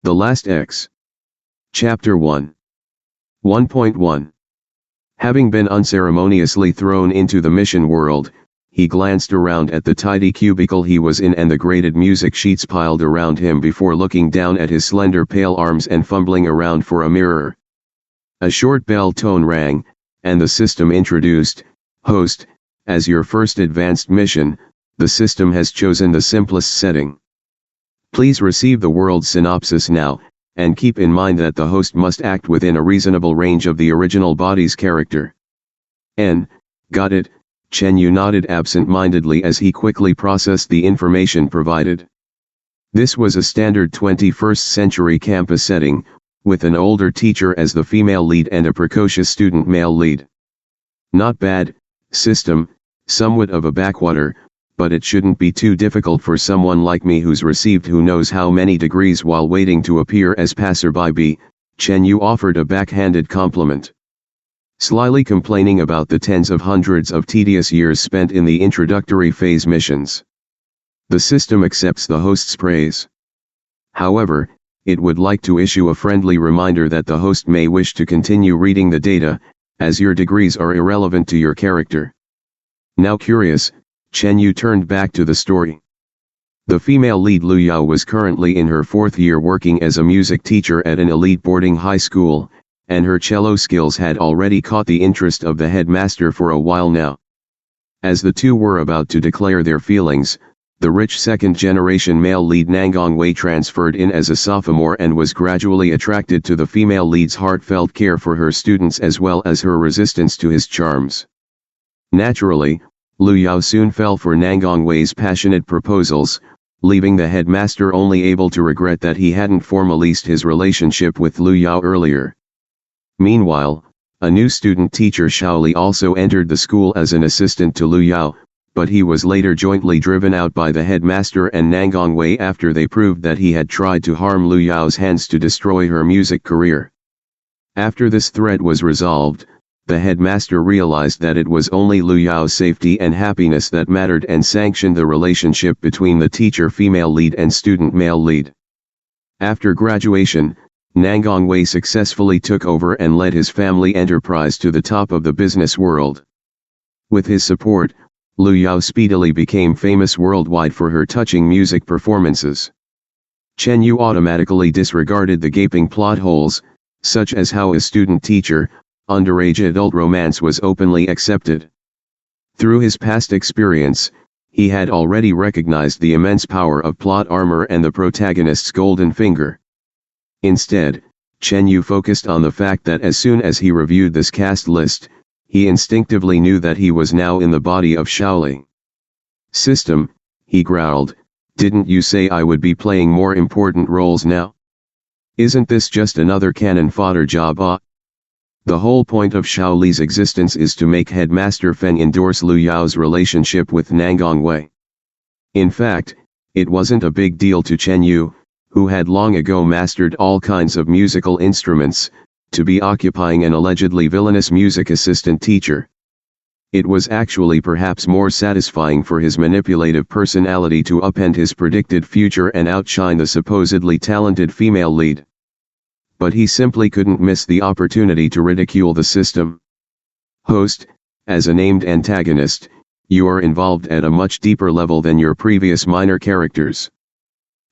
The Last X. Chapter 1. 1.1. Having been unceremoniously thrown into the mission world, he glanced around at the tidy cubicle he was in and the graded music sheets piled around him before looking down at his slender pale arms and fumbling around for a mirror. A short bell tone rang, and the system introduced, "Host, as your first advanced mission, the system has chosen the simplest setting. Please receive the world synopsis now, and keep in mind that the host must act within a reasonable range of the original body's character." Got it, Chen Yu nodded absent-mindedly as he quickly processed the information provided. This was a standard 21st century campus setting, with an older teacher as the female lead and a precocious student male lead. Not bad, system, somewhat of a backwater, but it shouldn't be too difficult for someone like me who's received who knows how many degrees while waiting to appear as passerby. Chen Yu offered a backhanded compliment. Slyly complaining about the tens of hundreds of tedious years spent in the introductory phase missions. The system accepts the host's praise. However, it would like to issue a friendly reminder that the host may wish to continue reading the data, as your degrees are irrelevant to your character. Now curious, Chen Yu turned back to the story. The female lead Lu Yao was currently in her 4th year working as a music teacher at an elite boarding high school, and her cello skills had already caught the interest of the headmaster for a while now. As the two were about to declare their feelings, the rich second-generation male lead Nangang Wei transferred in as a sophomore and was gradually attracted to the female lead's heartfelt care for her students as well as her resistance to his charms. Naturally, Lu Yao soon fell for Nangang Wei's passionate proposals, leaving the headmaster only able to regret that he hadn't formalized his relationship with Lu Yao earlier. Meanwhile, a new student teacher Shaoli also entered the school as an assistant to Lu Yao, but he was later jointly driven out by the headmaster and Nangang Wei after they proved that he had tried to harm Lu Yao's hands to destroy her music career. After this threat was resolved, the headmaster realized that it was only Lu Yao's safety and happiness that mattered and sanctioned the relationship between the teacher female lead and student male lead. After graduation, Nangang Wei successfully took over and led his family enterprise to the top of the business world. With his support, Lu Yao speedily became famous worldwide for her touching music performances. Chen Yu automatically disregarded the gaping plot holes, such as how a student-teacher, underage adult romance was openly accepted. Through his past experience, he had already recognized the immense power of plot armor and the protagonist's golden finger. Instead, Chen Yu focused on the fact that as soon as he reviewed this cast list, he instinctively knew that he was now in the body of Shaoli. "System," he growled, "didn't you say I would be playing more important roles now? Isn't this just another cannon fodder job? The whole point of Shaoli's existence is to make Headmaster Feng endorse Lu Yao's relationship with Nangang Wei." In fact, it wasn't a big deal to Chen Yu, who had long ago mastered all kinds of musical instruments, to be occupying an allegedly villainous music assistant teacher. It was actually perhaps more satisfying for his manipulative personality to upend his predicted future and outshine the supposedly talented female lead. But he simply couldn't miss the opportunity to ridicule the system. "Host, as a named antagonist, you are involved at a much deeper level than your previous minor characters.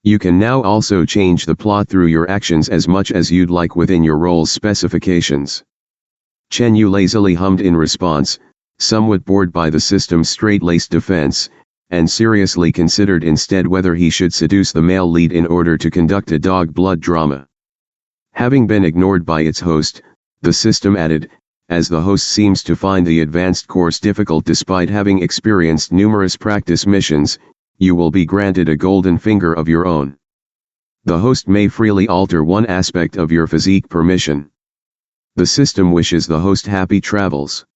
You can now also change the plot through your actions as much as you'd like within your role's specifications." Chen Yu lazily hummed in response, somewhat bored by the system's straight-laced defense, and seriously considered instead whether he should seduce the male lead in order to conduct a dog-blood drama. Having been ignored by its host, the system added, "As the host seems to find the advanced course difficult despite having experienced numerous practice missions, you will be granted a golden finger of your own. The host may freely alter one aspect of your physique per mission. The system wishes the host happy travels."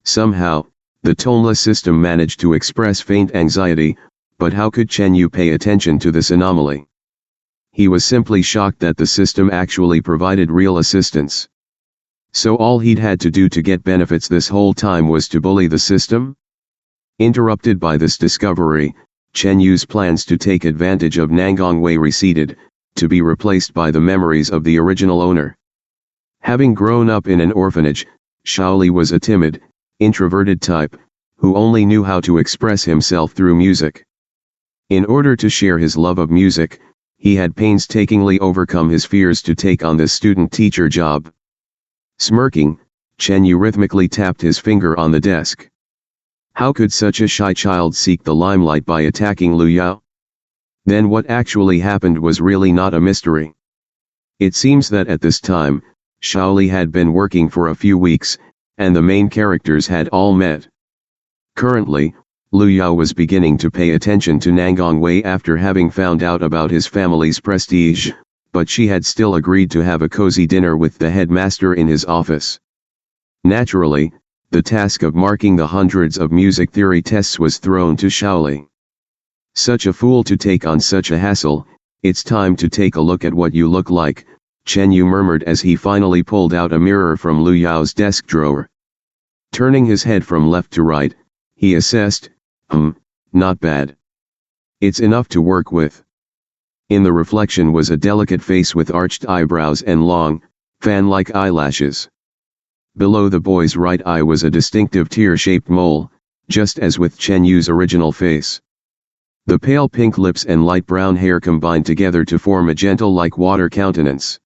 Somehow, the toneless system managed to express faint anxiety, but how could Chen Yu pay attention to this anomaly? He was simply shocked that the system actually provided real assistance. So all he'd had to do to get benefits this whole time was to bully the system? Interrupted by this discovery, Chen Yu's plans to take advantage of Nangang Wei receded, to be replaced by the memories of the original owner. Having grown up in an orphanage, Shaoli was a timid, introverted type, who only knew how to express himself through music. In order to share his love of music, he had painstakingly overcome his fears to take on this student-teacher job. Smirking, Chen Yu rhythmically tapped his finger on the desk. How could such a shy child seek the limelight by attacking Lu Yao? Then what actually happened was really not a mystery. It seems that at this time, Shaoli had been working for a few weeks, and the main characters had all met. Currently, Lu Yao was beginning to pay attention to Nangang Wei after having found out about his family's prestige, but she had still agreed to have a cozy dinner with the headmaster in his office. Naturally, the task of marking the hundreds of music theory tests was thrown to Shaoli. Such a fool to take on such a hassle. It's time to take a look at what you look like, Chen Yu murmured as he finally pulled out a mirror from Lu Yao's desk drawer. Turning his head from left to right, he assessed, not bad. It's enough to work with. In the reflection was a delicate face with arched eyebrows and long, fan-like eyelashes. Below the boy's right eye was a distinctive tear-shaped mole, just as with Chen Yu's original face. The pale pink lips and light brown hair combined together to form a gentle like water countenance.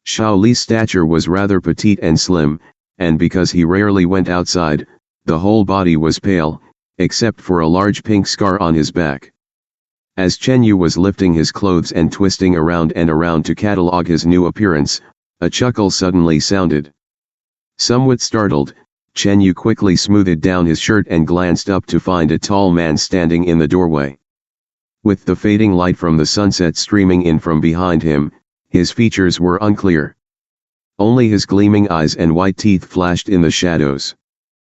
Shaoli's stature was rather petite and slim, and because he rarely went outside, the whole body was pale, except for a large pink scar on his back. As Chen Yu was lifting his clothes and twisting around and around to catalogue his new appearance, a chuckle suddenly sounded. Somewhat startled, Chen Yu quickly smoothed down his shirt and glanced up to find a tall man standing in the doorway. With the fading light from the sunset streaming in from behind him, his features were unclear. Only his gleaming eyes and white teeth flashed in the shadows.